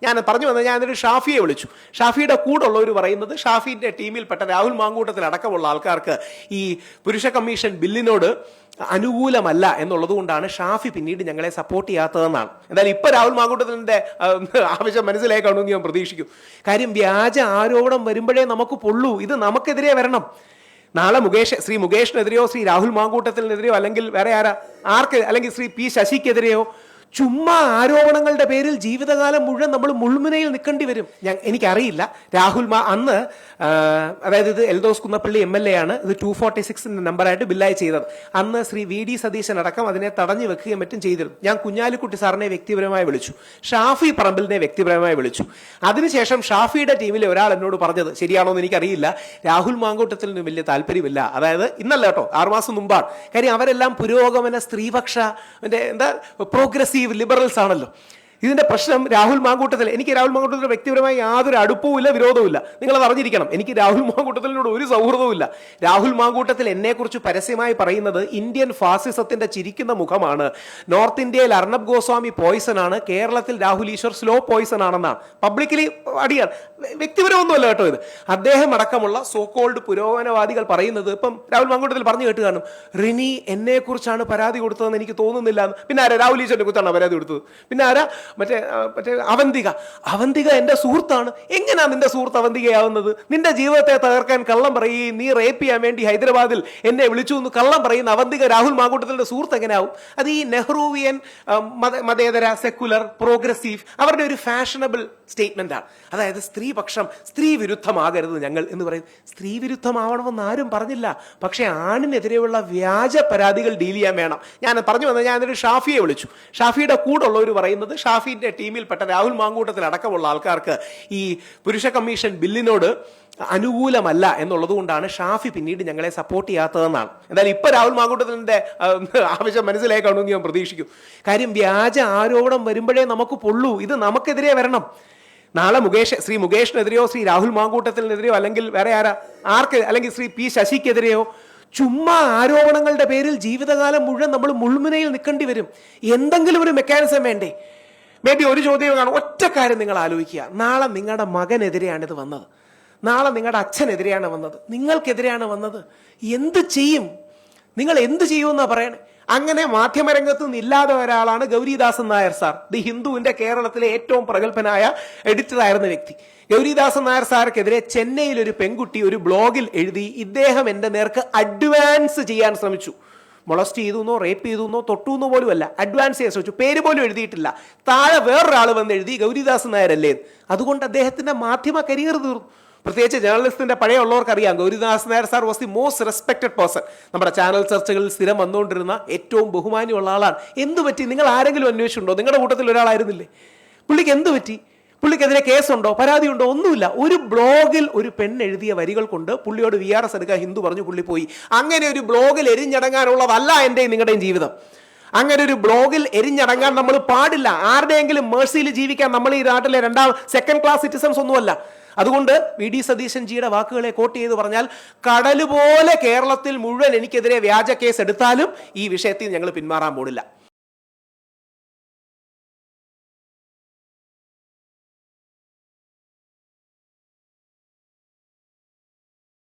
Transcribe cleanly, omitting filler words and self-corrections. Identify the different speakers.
Speaker 1: ഞാൻ പറഞ്ഞു വന്നത്, ഞാനൊരു ഷാഫിയെ വിളിച്ചു. ഷാഫിയുടെ കൂടെ ഉള്ളവർ പറയുന്നത് ഷാഫിന്റെ ടീമിൽപ്പെട്ട രാഹുൽ മാങ്കൂട്ടത്തിൽ അടക്കമുള്ള ആൾക്കാർക്ക് ഈ പുരുഷ കമ്മീഷൻ ബില്ലിനോട് അനുകൂലമല്ല എന്നുള്ളത് കൊണ്ടാണ് ഷാഫി പിന്നീട് ഞങ്ങളെ സപ്പോർട്ട് ചെയ്യാത്തതെന്നാണ്. എന്തായാലും ഇപ്പൊ രാഹുൽ മാങ്കൂട്ടത്തിന്റെ ആവശ്യം മനസ്സിലായി കാണുമെന്ന് ഞാൻ പ്രതീക്ഷിക്കും. കാര്യം വ്യാജ ആരോപണം വരുമ്പോഴേ നമുക്ക് പൊള്ളൂ. ഇത് നമുക്കെതിരെ വരണം. നാളെ ശ്രീ മുകേഷിനെതിരെയോ ശ്രീ രാഹുൽ മാങ്കൂട്ടത്തിനെതിരെയോ അല്ലെങ്കിൽ വേറെ ആർക്ക് അല്ലെങ്കിൽ ശ്രീ പി ശശിക്കെതിരെയോ ചുമ്മാ ആരോപണങ്ങളുടെ പേരിൽ ജീവിതകാലം മുഴുവൻ നമ്മൾ മുൾമുനയിൽ നിൽക്കേണ്ടി വരും. എനിക്കറിയില്ല രാഹുൽ അന്ന് അതായത് ഇത് എൽദോസ് കുന്നപ്പള്ളി MLA ആണ് ഇത് 246 നമ്പറായിട്ട് ബില്ലായി ചെയ്തത്. അന്ന് ശ്രീ VD സതീശൻ അടക്കം അതിനെ തടഞ്ഞു വെക്കുകയും മറ്റും ചെയ്തിരുന്നു. ഞാൻ കുഞ്ഞാലിക്കുട്ടി സാറിനെ വ്യക്തിപരമായി വിളിച്ചു, ഷാഫി പറമ്പിലിനെ വ്യക്തിപരമായി വിളിച്ചു. അതിനുശേഷം ഷാഫിയുടെ ടീമിലെ ഒരാൾ എന്നോട് പറഞ്ഞത് ശരിയാണോ എന്ന് എനിക്കറിയില്ല, രാഹുൽ മാങ്കൂട്ടത്തിന് വലിയ താല്പര്യമില്ല. അതായത് ഇന്നല്ല കേട്ടോ, 6 മാസം മുമ്പാണ്. കാര്യം അവരെല്ലാം പുരോഗമന സ്ത്രീപക്ഷ പ്രോഗ്രസീവ് ലിബറൽസ് ആണല്ലോ. ഇതിന്റെ പ്രശ്നം രാഹുൽ മാങ്കൂട്ടത്തിൽ, എനിക്ക് രാഹുൽ മാങ്കൂട്ടത്തിൽ വ്യക്തിപരമായി യാതൊരു അടുപ്പവുമില്ല, വിരോധവുമില്ല. നിങ്ങളത് അറിഞ്ഞിരിക്കണം. എനിക്ക് രാഹുൽ മാങ്കൂട്ടത്തിനോട് ഒരു സൗഹൃദവുമില്ല. രാഹുൽ മാങ്കൂട്ടത്തിൽ എന്നെക്കുറിച്ച് പരസ്യമായി പറയുന്നത് ഇന്ത്യൻ ഫാസിസത്തിന്റെ ചിരിക്കുന്ന മുഖമാണ്, നോർത്ത് ഇന്ത്യയിൽ അർണബ് ഗോസ്വാമി പോയിസൺ ആണ്, കേരളത്തിൽ രാഹുൽ ഈശ്വർ സ്ലോ പോയിസൺ ആണെന്നാണ് പബ്ലിക്കലി അടിയാണ്. വ്യക്തിപരമൊന്നുമല്ല കേട്ടോ ഇത്. അദ്ദേഹം അടക്കമുള്ള സോകോൾഡ് പുരോഗമനവാദികൾ പറയുന്നത് ഇപ്പം രാഹുൽ മാങ്കൂട്ടത്തിൽ പറഞ്ഞു കേട്ട് കാണും, റിനി എന്നെക്കുറിച്ചാണ് പരാതി കൊടുത്തതെന്ന് എനിക്ക് തോന്നുന്നില്ല. പിന്നെ ആരാ? രാഹുൽ ഈശ്വറിനെ കുറിച്ചാണ് പരാതി കൊടുത്തത്. പിന്നെ ആരാ? മറ്റേ അവന്തിക എന്റെ സുഹൃത്താണ്. എങ്ങനെയാ നിന്റെ സുഹൃത്ത് അവന്തികയാവുന്നത്? നിന്റെ ജീവിതത്തെ തകർക്കാൻ കള്ളം പറയുകയും നീ റേപ്പ് ചെയ്യാൻ വേണ്ടി ഹൈദരാബാദിൽ എന്നെ വിളിച്ചു എന്ന് കള്ളം പറയുന്ന അവന്തിക രാഹുൽ മാങ്കൂട്ടത്തിന്റെ സുഹൃത്ത് എങ്ങനെയാവും? അത് ഈ നെഹ്റുവിയൻ മതേതര സെക്കുലർ പ്രോഗ്രസീവ് അവരുടെ ഒരു ഫാഷനബിൾ സ്റ്റേറ്റ്മെന്റ് ആണ്. അതായത് സ്ത്രീപക്ഷം, സ്ത്രീ വിരുദ്ധമാകരുത് ഞങ്ങൾ എന്ന് പറയും. സ്ത്രീ വിരുദ്ധമാവണമെന്ന് ആരും പറഞ്ഞില്ല. പക്ഷെ ആണിനെതിരെയുള്ള വ്യാജ പരാതികൾ ഡീൽ ചെയ്യാൻ വേണം. ഞാൻ പറഞ്ഞു വന്നത്, ഞാനൊരു ഷാഫിയെ വിളിച്ചു. ഷാഫിയുടെ കൂടെ ഉള്ളവർ പറയുന്നത് ഷാഫിന്റെ ടീമിൽപ്പെട്ട രാഹുൽ മാങ്കൂട്ടത്തിൽ അടക്കമുള്ള ആൾക്കാർക്ക് ഈ പുരുഷ കമ്മീഷൻ ബില്ലിനോട് അനുകൂലമല്ല എന്നുള്ളത് കൊണ്ടാണ് ഷാഫി പിന്നീട് ഞങ്ങളെ സപ്പോർട്ട് ചെയ്യാത്തതെന്നാണ്. എന്തായാലും ഇപ്പൊ രാഹുൽ മാങ്കൂട്ടത്തിന്റെ ആവശ്യം മനസ്സിലായി കാണുമെന്ന് ഞാൻ പ്രതീക്ഷിക്കും. കാര്യം വ്യാജ ആരോപണം വരുമ്പോഴേ നമുക്ക് പൊള്ളൂ. ഇത് നമുക്കെതിരെ വരണം. നാളെ ശ്രീ മുകേഷിനെതിരെയോ ശ്രീ രാഹുൽ മാങ്കൂട്ടത്തിനെതിരെയോ അല്ലെങ്കിൽ വേറെ ആർക്ക് അല്ലെങ്കിൽ ശ്രീ പി ശശിക്കെതിരെയോ ചുമ്മാ ആരോപണങ്ങളുടെ പേരിൽ ജീവിതകാലം മുഴുവൻ നമ്മൾ മുൾമുനയിൽ നിൽക്കേണ്ടി വരും. എന്തെങ്കിലും ഒരു മെക്കാനിസം വേണ്ടേ? മേ ബി ഒരു ചോദ്യം കാണും. ഒറ്റ കാര്യം നിങ്ങൾ ആലോചിക്കുക, നാളെ നിങ്ങളുടെ മകനെതിരെയാണ് ഇത് വന്നത്, നാളെ നിങ്ങളുടെ അച്ഛനെതിരെയാണ് വന്നത്, നിങ്ങൾക്കെതിരെയാണ് വന്നത്. എന്ത് ചെയ്യും? നിങ്ങൾ എന്ത് ചെയ്യുമെന്നാ പറയണേ? അങ്ങനെ മാധ്യമരംഗത്ത് നിന്ന് ഇല്ലാതെ ഒരാളാണ് ഗൗരിദാസൻ നായർ സാർ, ദി ഹിന്ദുവിന്റെ കേരളത്തിലെ ഏറ്റവും പ്രഗത്ഭനായ എഡിറ്റർ ആയിരുന്ന വ്യക്തി. ഗൗരിദാസൻ നായർ സാർക്കെതിരെ ചെന്നൈയിൽ ഒരു പെൺകുട്ടി ഒരു ബ്ലോഗിൽ എഴുതി, ഇദ്ദേഹം എന്റെ നേർക്ക് അഡ്വാൻസ് ചെയ്യാൻ ശ്രമിച്ചു. മൊളസ്റ്റ് ചെയ്തുന്നോ റേപ്പ് ചെയ്തുന്നോ തൊട്ടുന്നോ പോലും അല്ല, അഡ്വാൻസ് ചെയ്യാൻ ശ്രമിച്ചു. പേര് പോലും എഴുതിയിട്ടില്ല. താഴെ വേറൊരാൾ വന്ന് എഴുതി ഗൗരിദാസൻ നായർ അല്ലേ. അതുകൊണ്ട് അദ്ദേഹത്തിന്റെ മാധ്യമ കരിയർ തീർന്നു. പ്രത്യേകിച്ച് ജേർണലിസ്റ്റിന്റെ പഴയ ഉള്ളവർക്കറിയാം, Gauridas Nair sir was the most respected person. നമ്മുടെ ചാനൽ ചർച്ചകളിൽ സ്ഥിരം വന്നുകൊണ്ടിരുന്ന ഏറ്റവും ബഹുമാനിയുള്ള ആളാണ്. എന്ത് പറ്റി? നിങ്ങൾ ആരെങ്കിലും അന്വേഷിച്ചിട്ടുണ്ടോ? നിങ്ങളുടെ കൂട്ടത്തിൽ ഒരാളായിരുന്നില്ലേ? പുള്ളിക്ക് എന്ത് പറ്റി? പുള്ളിക്കെതിരെ കേസുണ്ടോ, പരാതിയുണ്ടോ? ഒന്നുമില്ല. ഒരു ബ്ലോഗിൽ ഒരു പെണ്ണെഴുതിയ വരികൾ കൊണ്ട് പുള്ളിയോട് VRS എടുക്കാൻ ഹിന്ദു പറഞ്ഞു, പുള്ളി പോയി. അങ്ങനെ ഒരു ബ്ലോഗിൽ എരിഞ്ഞടങ്ങാനുള്ളതല്ല എൻ്റെയും നിങ്ങളുടെയും ജീവിതം. അങ്ങനെ ഒരു ബ്ലോഗിൽ എരിഞ്ഞടങ്ങാൻ നമ്മൾ പാടില്ല. ആരുടെയെങ്കിലും മേഴ്സിയിൽ ജീവിക്കാൻ നമ്മൾ ഈ നാട്ടിലെ സെക്കൻഡ് ക്ലാസ് സിറ്റിസൺസ് ഒന്നുമല്ല. അതുകൊണ്ട് VD സതീശൻ ജിയുടെ വാക്കുകളെ കോട്ട് ചെയ്ത് പറഞ്ഞാൽ, കടലുപോലെ കേരളത്തിൽ മുഴുവൻ എനിക്കെതിരെ വ്യാജ കേസ് എടുത്താലും ഈ വിഷയത്തിൽ ഞങ്ങൾ പിന്മാറാൻ പോണില്ല.